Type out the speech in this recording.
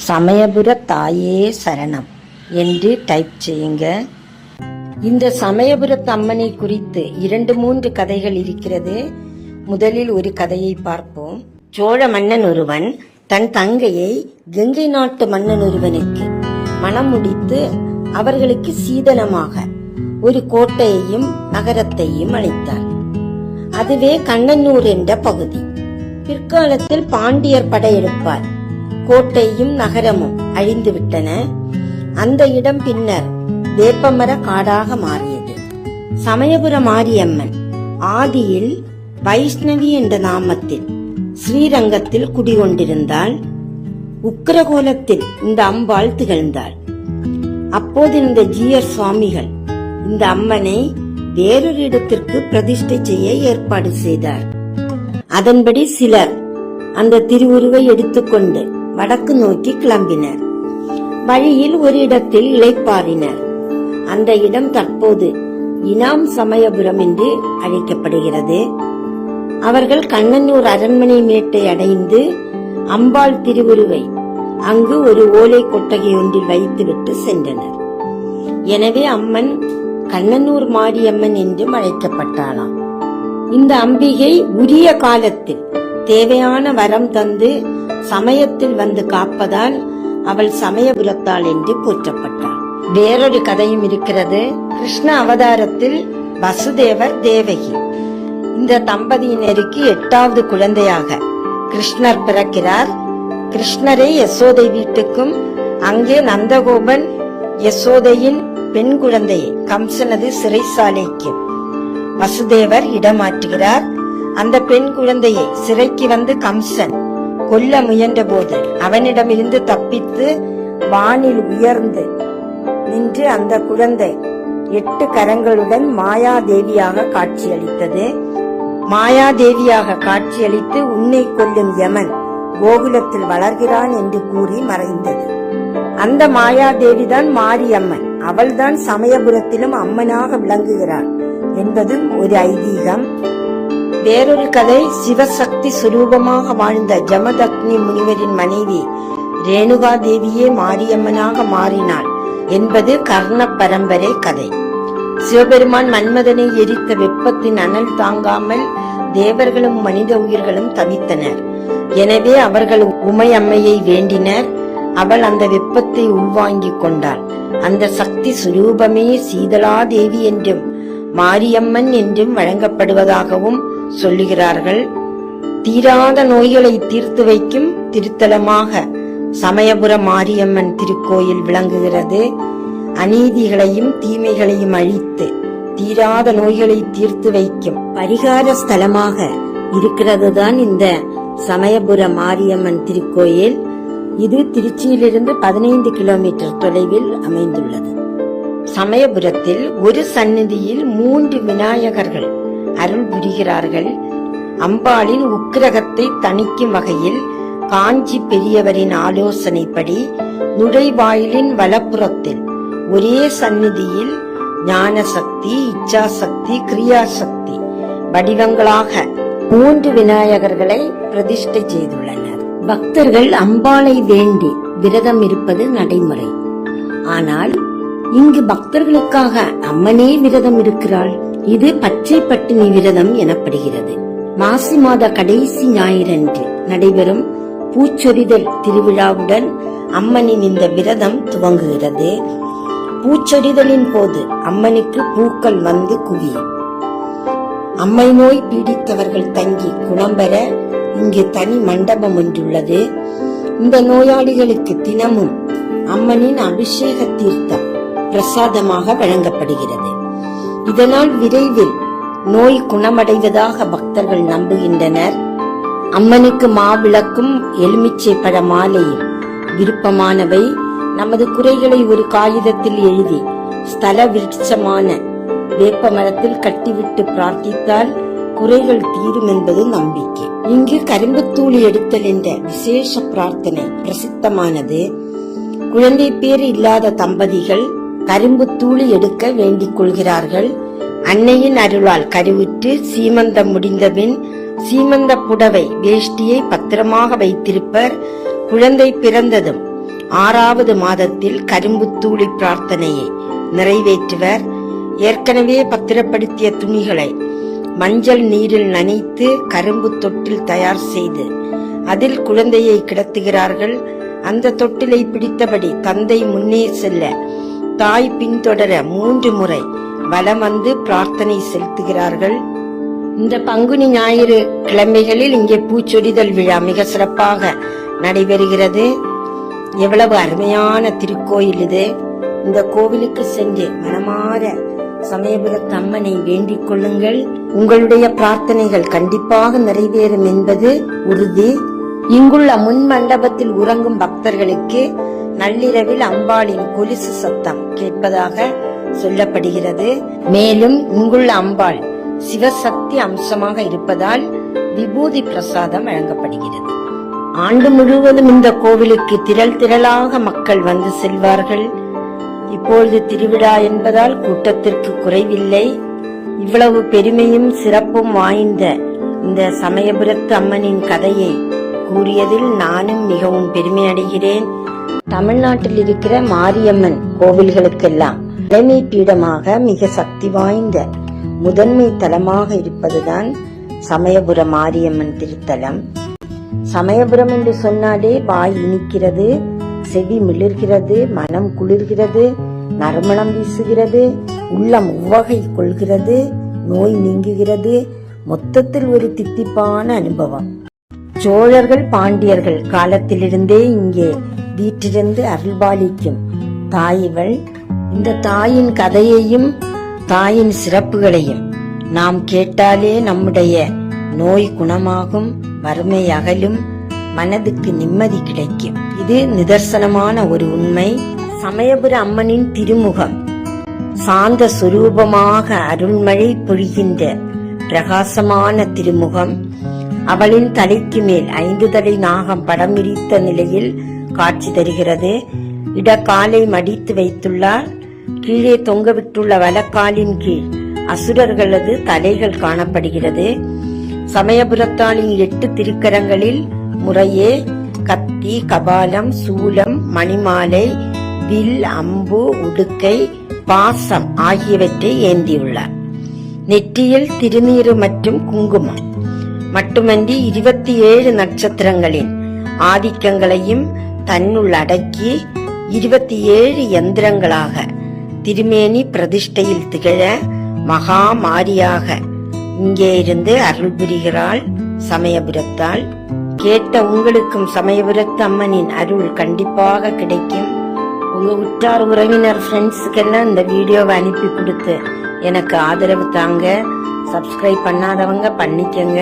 சமயபுர தாயே சரணம் என்று டைப் செய்யுங்க. இந்த சமயபுரத்து அம்மனை குறித்து 2-3 கதைகள் இருக்கிறது. முதலில் ஒரு கதையை பார்ப்போம். சோழ மன்னன் ஒருவன் தன் தங்கையை கங்கை நாட்டு மன்னன் ஒருவனுக்கு மணம் முடித்து அவர்களுக்கு சீதனமாக ஒரு கோட்டையையும் நகரத்தையும் அளித்தார். அதுவே கண்ணனூர் என்ற பகுதி. பிற்காலத்தில் பாண்டியர் படையெடுப்பார். கோட்டையும் நகரமும் அழிந்து விட்டன. அந்த இடம் பின்னர் வேப்பமர காடாக மாறியது. சமயபுர மாரியம்மன் ஆதியில் வைஷ்ணவி என்ற நாமத்தில் ஸ்ரீரங்கத்தில் குடிகொண்டிருந்தாள். உக்கிரகோலத்தில் இந்த அம்பாள் திகழ்ந்தாள். அப்போது இந்த ஜீயர் சுவாமிகள் இந்த அம்மனை வேறொரு இடத்திற்கு பிரதிஷ்டை செய்ய ஏற்பாடு செய்தார். அதன்படி சிலர் அந்த திருவுருவை எடுத்துக்கொண்டு வடக்கு நோக்கி கிளம்பினர். வழியில் ஒரு இடத்தில் இளைப்பாறினர். அந்த இடம் தற்போது இனாம் சமயபுரம் என்று அழைக்கப்படுகிறது. அவர்கள் கண்ணனூர் அரண்மனை மேட்டை அடைந்து அம்பாள் திருவுருவை அங்கு ஒரு ஓலை கொட்டகை ஒன்றில் வைத்துவிட்டு சென்றனர். எனவே அம்மன் கண்ணனூர் மாரியம்மன் என்றும் அழைக்கப்பட்டாளாம். இந்த அம்பிகை உரிய காலத்தில் தேவையான வரம் தந்து சமயத்தில் வந்து காப்பதால் அவள் சமயபுரத்தாள் என்று போற்றப்பட்டாள். வேறொரு கதையும் இருக்கிறது. கிருஷ்ண அவதாரத்தில் வசுதேவர் தேவகி இந்த தம்பதியினருக்கு 8வது குழந்தையாக கிருஷ்ணர் பிறக்கிறார். கிருஷ்ணரே யசோதை வீட்டுக்கும் அங்கே நந்தகோபன் யசோதையின் பெண் குழந்தையை கம்சனது சிறைசாலைக்கு வசுதேவர் இடமாற்றுகிறார். அந்த பெண் குழந்தையை சிறைக்கு வந்து கம்சன் கொல்ல முயன்ற போது அவனிடமிருந்து தப்பித்து வானில் உயர்ந்து நின்று அந்த குழந்தை 8 கரங்களுடன் மாயாதேவியாக காட்சியளித்தது. மாயாதேவியாக காட்சியளித்து உன்னை கொல்லும் யமன் கோகுலத்தில் வளர்கிறான் என்று கூறி மறைந்தது. அந்த மாயாதேவிதான் மாரியம்மன். அவள்தான் சமயபுரத்திலும் அம்மனாக விளங்குகிறாள் என்பதும் ஒரு ஐதீகம். வேறொரு கதை, சிவசக்தி சுரூபமாக வாழ்ந்த ஜமதக்னி முனிவரின் மனைவி ரேணுகா தேவியே மாரியம்மனாக மாறினாள் என்பது கர்ண பரம்பரை கதை. சிவபெருமான் மன்மதனை எரித்த வெப்பத்தின் அனல் தாங்காமல் தேவர்களும் மனித உயிர்களும் தவித்தனர். எனவே அவர்கள் உமையம்மையை வேண்டினர். அவள் அந்த வெப்பத்தை உள்வாங்கிக் கொண்டாள். அந்த சக்தி சுரூபமே சீதளா தேவி என்றும் மாரியம்மன் என்றும் வழங்கப்படுவதாகவும் சொல்லுகிறார்கள். தீராத நோய்களை தீர்த்து வைக்கும் திருத்தலமாக சமயபுர மாரியம்மன் திருக்கோயில் விளங்குகிறது. அநீதிகளையும் தீமைகளையும் அழித்து தீராத நோய்களை தீர்த்து வைக்கும் பரிகார ஸ்தலமாக இருக்கிறதுதான் இந்த சமயபுர மாரியம்மன் திருக்கோயில். இது திருச்சியிலிருந்து 15 கிலோமீட்டர் தொலைவில் அமைந்துள்ளது. சமயபுரத்தில் ஒரு சந்நிதியில் 3 விநாயகர்கள் அருள் புரிகிறார்கள். அம்பாளின் உக்கிரகத்தை தணிக்கும் வகையில் காஞ்சி பெரியவரின் ஆலோசனைப்படி நுழைவாயிலின் வலப்புறத்தில் ஒரே சந்நிதியில் ஞானசக்தி, இச்சாசக்தி, கிரியாசக்தி வடிவங்களாக 3 விநாயகர்களை பிரதிஷ்டை செய்துள்ளனர். பக்தர்கள் அம்பாளை வேண்டி விரதம் இருப்பது நடைமுறை. ஆனால் இங்கு பக்தர்களுக்காக அம்மனே விரதம் இருக்கிறாள். இது பச்சை பட்டினி விரதம் எனப்படுகிறது. மாசி மாத கடைசி ஞாயிறன்று நடைபெறும் பூச்சொரிதல் திருவிழாவுடன் அம்மனின் இந்த விரதம் துவங்குகிறது. பூச்சொரிதலின் போது அம்மனுக்கு பூக்கள் வந்து குவியும். அம்மை நோய் பீடித்தவர்கள் தங்கி குணம் பெற இங்கு தனி மண்டபம் ஒன்றுள்ளது. இந்த நோயாளிகளுக்கு தினமும் அம்மனின் அபிஷேக தீர்த்தம் பிரசாதமாக வழங்கப்படுகிறது. இதனால் விரைவில் நோய் குணமடைவதாக பக்தர்கள் நம்புகின்றனர். அம்மனுக்கு மாவிளக்கும் எலுமிச்சை பழ மாலையும் விருப்பமானவை. நமது குறைகளை ஒரு காகிதத்தில் எழுதி ஸ்தல விருட்சமான வேப்ப மரத்தில் கட்டிவிட்டு பிரார்த்தித்தால் குறைகள் தீரும் என்பது நம்பிக்கை. இங்கு கரும்புத்தூளி எடுத்தல் என்ற விசேஷ பிரார்த்தனை பிரசித்தமானது. குழந்தை பேர் இல்லாத தம்பதிகள் கரும்பு தூளி எடுக்க வேண்டிக் கொள்கிறார்கள். அன்னையின் அருளால் கருவுற்று சீமந்தம் முடிந்தபின் சீமந்த புடவை வேஷ்டியை பத்திரமாக வைத்திருப்பர். குழந்தை பிறந்ததும் 6வது மாதத்தில் கரும்பு தூளி பிரார்த்தனையை நிறைவேற்றுவர். ஏற்கனவே பத்திரப்படுத்திய துணிகளை மஞ்சள் நீரில் நனைத்து கரும்பு தொட்டில் தயார் செய்து அதில் குழந்தையை கிடத்துகிறார்கள். அந்த தொட்டிலை பிடித்தபடி தந்தை முன்னே செல்ல தாய் பின்தொடர 3 முறை வலம் வந்து பிரார்த்தனை செலுத்துகிறார்கள். இந்த பங்குனி ஞாயிறு கிழமைகளில் இங்கே பூச்சொரிதல் விழா மிக சிறப்பாக நடைபெறுகிறது. எவ்வளவு அருமையான திருக்கோயில் இது. இந்த கோவிலுக்கு சென்று மனமாற சமயபுரத்து அம்மனை வேண்டிக் கொள்ளுங்கள். உங்களுடைய பிரார்த்தனைகள் கண்டிப்பாக நிறைவேறும் என்பது உறுதி. இங்குள்ள முன் மண்டபத்தில் உறங்கும் பக்தர்களுக்கு நள்ளிரவில் அம்பாளின் கொலுசு சத்தம் கேட்பதாக சொல்லப்படுகிறது. மேலும் இங்குள்ள அம்பாள் சிவசக்தி அம்சமாக இருப்பதால் விபூதி பிரசாதம் வழங்கப்படுகிறது. ஆண்டு முழுவதும் இந்த கோவிலுக்கு திரளாக மக்கள் வந்து செல்வார்கள். இப்பொழுது திருவிழா என்பதால் கூட்டத்திற்கு குறைவில்லை. இவ்வளவு பெருமையும் சிறப்பும் வாய்ந்த இந்த சமயபுரத்து அம்மனின் கதையை கூறியதில் நானும் மிகவும் பெருமை அடைகிறேன். தமிழ்நாட்டில் இருக்கிற மாரியம்மன் கோவில்களுக்கெல்லாம் தலைமை பீடமாக மிக சக்தி வாய்ந்த முதன்மை தலமாக இருப்பதுதான் சமயபுர மாரியம்மன் திருத்தலம். சமயபுரம் என்று சொன்னாலே வாய் இனிக்கிறது, செவி மிளிர்கிறது, மனம் குளிர்கிறது, நறுமணம் வீசுகிறது, உள்ளம் உவகை கொள்கிறது, நோய் நீங்குகிறது. மொத்தத்தில் ஒரு தித்திப்பான அனுபவம். சோழர்கள் பாண்டியர்கள் காலத்திலிருந்தே இங்கே வீற்றிருந்து அருள்பாலிக்கும் தாயிவள். இந்த தாயின் கதையையும் தாயின் சிறப்புகளையும் நாம் கேட்டாலே நம்முடைய நோய் குணமாகும், வறுமை அகலும், மனதுக்கு நிம்மதி கிடைக்கும். இது நிதர்சனமான ஒரு உண்மை. சமயபுர அம்மனின் திருமுகம் சாந்த சுரூபமாக அருள்மழை பொழிகின்ற பிரகாசமான திருமுகம். அவளின் தலைக்கு மேல் 5 தலை நாகம் படம் விரித்த நிலையில் காட்சி தருகிறது. இடக்காலை மடித்து வைத்துள்ளார். கீழே தொங்கவிட்டுள்ள வலக்காலின் கீழ் அசுரர்களது தலைகள் காணப்படுகிறது. சமயபுரத்தாளின் 8 திருக்கரங்களில் முறையே கத்தி, கபாலம், சூலம், மணிமாலை, வில், அம்பு, உடுக்கை, பாசம் ஆகியவற்றை ஏந்தியுள்ளார். நெற்றியில் திருநீறு மற்றும் குங்குமம் மட்டுமன்றி 27 நட்சத்திரங்களின் ஆதிக்கங்களையும் தன்னுள் அடக்கி 27 யந்திரங்களாக திருமேனி பிரதிஷ்டையில் திகழ மகா மாரியாக இங்கே இருந்து அருள் புரிகிறாள் சமயபுரத்தாள். கேட்ட உங்களுக்கும் சமயபுரத்து அம்மனின் அருள் கண்டிப்பாக கிடைக்கும். உங்க உற்றார் உறவினர் ஃப்ரெண்ட்ஸுக்கெல்லாம் இந்த வீடியோவை அனுப்பி கொடுத்து எனக்கு ஆதரவு தாங்க. சப்ஸ்கிரைப் பண்ணாதவங்க பண்ணிக்கங்க.